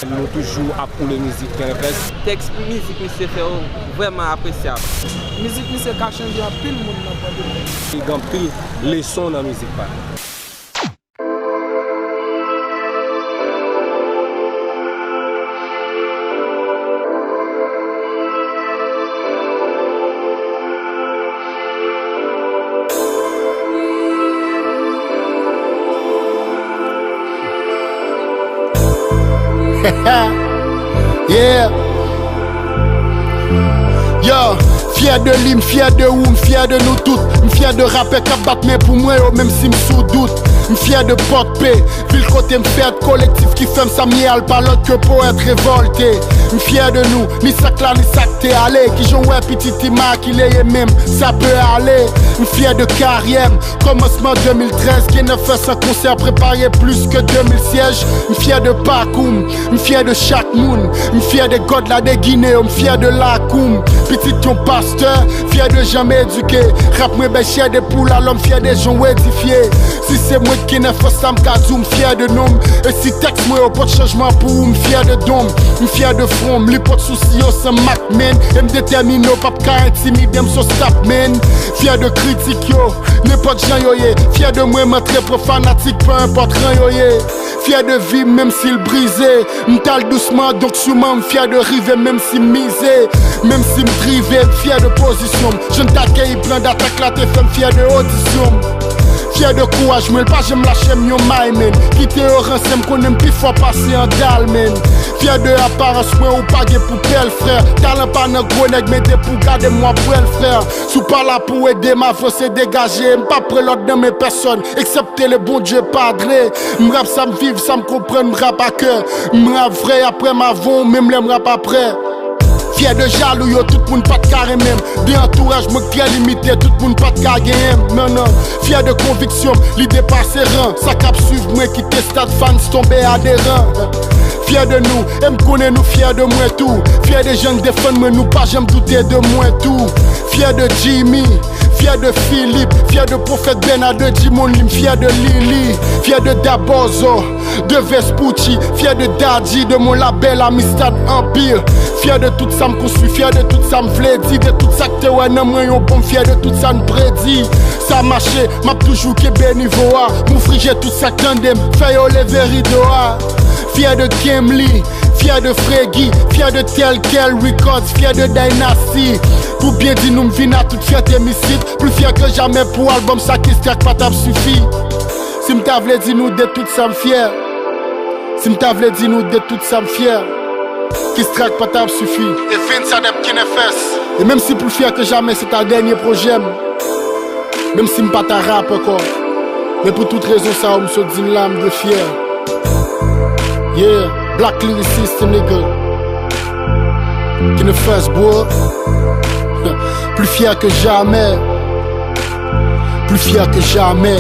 Nous toujours pour la musique qui reste. Texte musique, c'est vraiment appréciable. Musique, c'est qui a changé à pile monde dans le monde. Il y a pile leçon dans la musique. Yeah. Yo, fier de lui, fier de vous, fier de nous toutes. Fier de rapper qui battent mais pour moi, même si sous doute. Fier de porte-paix, ville côté m'fier de collectif qui fait ça miel par l'autre que pour être révolté. Fier de nous, ni ça là, ni ça que t'es allé. Qui joue un petit tima qui l'est même, ça peut aller. Fier de carrière, commencement 2013, qui ne fait sans concert préparé plus que 2000 sièges. Fier de Pakoum, fier de chaque monde. Fier de God là de Guinée, fier de Lakoum. Petit ton pasteur, fier de jamais éduqué. Rap moi ben fier de poules à l'homme, fier des gens édifiés. Si c'est moi qui ne fait ça m'kazoum, fier de nom. Et si texte moi au pas de changement pour fier de dôme. Fier de front, m'li pas de soucis au sans Mac man. Et m'détermine au pape ka intimide, m'so stop man. Fier de critique yo, n'importe gens yo ye. Fier de moi m'entré pro fanatique, peu importe rien yo ye. Fier de vie même s'il brisé. M'tal doucement donc sûrement fier de river même si misé. Même si m'privé, fier de position. Je ne t'accueille plein d'attaques là, t'es fait fier de audition. Fier de courage, mais pas j'aime lâcher mon my man. Quitter au rancé, m'connais plus fois passer en dalle man. Fier de apparence, moi ou pas pour belle frère. Talent pas nan gros nèg, mais pour garder moi pour elle frère. Sous pas là pour aider ma faut se dégager. M'pas près l'autre dans mes personnes, excepté le bon Dieu padré. M'rap ça m'vive, ça m'comprend, m'rap à cœur. M'rap vrai après ma vont, même les m'rap après. Fier de jaloux, yo, tout le monde pas de carré même. De entourage, me qui limité, tout le monde pas de carré non, non. Fier de conviction, l'idée passe rang. Ça cap suivre, moi qui t'es stade fans tomber adhérent. Fier de nous, et m'connais nous, fier de moi tout. Fier des gens défendent moi, nous pas j'aime douter de moi tout. Fier de Jimmy, fier de Philippe, fier de Prophète Bena, de Jimon Lim, fier de Lily, fier de Dabozo, de Vespucci, fier de Dadji, de mon label Amistad Empire. Fier de tout ça m'construit, fier de tout ça m'vlédit, de tout ça que t'es ouais non moi yon bon, fier de tout ça m'prédit. Ça marché, m'a toujours qu'est niveau A. Mon frigé tout ça tandem, fait yo lever ridoa. Fier de Kemli, fier de Freggy, fier de tel quel Records, fier de Dynasty. Pour bien dire nous m'vin à toute fierté mystique. Plus fier que jamais pour album ça qui stack pas t'ab suffit. Si m'ta vle di nous de tout ça m'fier. Si m'ta vle di nous de tout ça m'fier. Qui stack pas t'ab suffit. Et fin ça d'ep qui ne fesse. Et même si plus fier que jamais c'est ta dernier projet. Même si m'pas ta rap encore. Mais pour toute raison ça on m'se dit l'âme de fier. Yeah, black lyricist nigga. Qui ne fasse bois. Plus fier que jamais. Plus fier que jamais.